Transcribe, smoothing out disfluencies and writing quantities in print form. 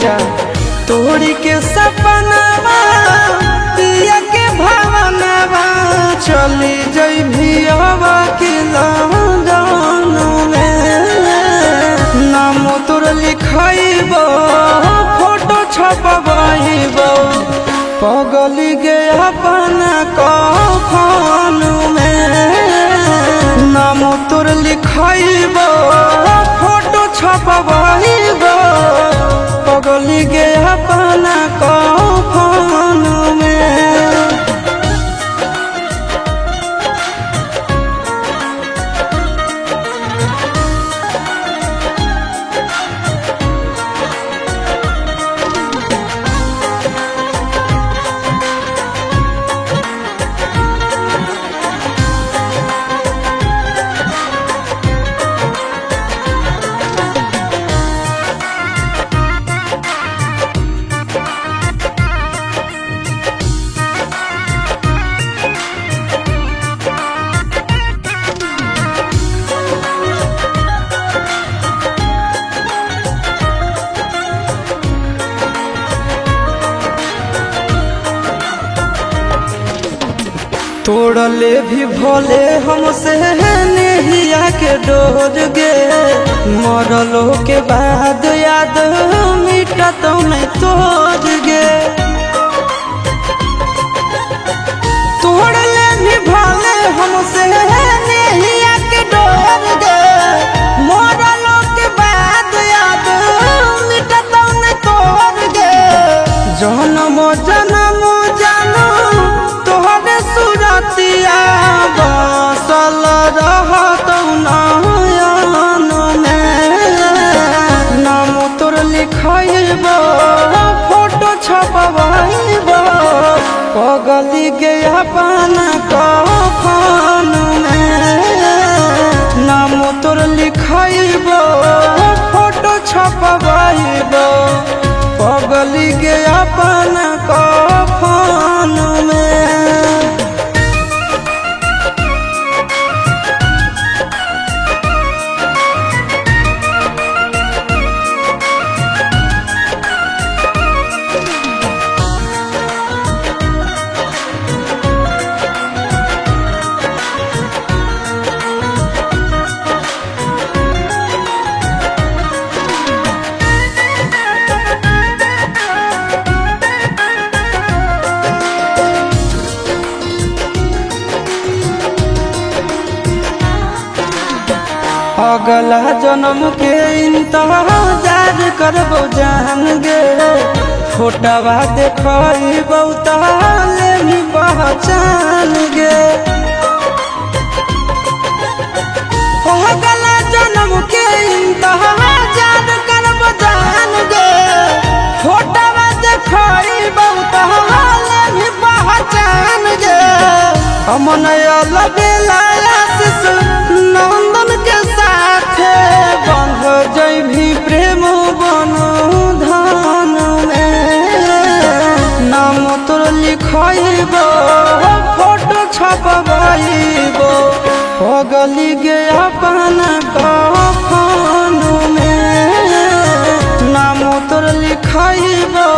जा तोरी के सपनावा पिया के भावनावा चली जइभी हवा के लंदन में नाम तोर लिखाइबो फोटो छपवाइबो पगली गे अपना कफन में नाम तोर लिखाइबो फोटो छपवाइबो पगली गे अपना कफन में। तोड़ले भी भोले हमसे नेहिया के डोर गे मरलो के बाद याद मिटत नहीं तोड़ गे तोड़ले भी भोले हमसे नेहिया के डोर गे मरलो के बाद याद मिटत नहीं तोड़ गे जन्म जन्म जानो तोहरे सुरतिया बसल रहत नयन में नाम तोर लिखाइबो फोटो छपवाइबो पगली गे अपना कफन में नाम तोर लिखाइबो फोटो छपवाइबो पगली गे अपना कफन में। अगला जन्म के इंतजार करबो जान गे फोटवा देखइबो ताले भी पहचान गे अगला जन्म के इंतजार करबो जान गे फोटवा देखइबो ताले भी पहचान गे अमन अलबेला आशीष नंदन के साथे बंध जइभी प्रेम बंधन में नाम तोर लिखाइबो फोटो छपवाइबो पगली गे अपना कफन में नाम तोर लिखाइबो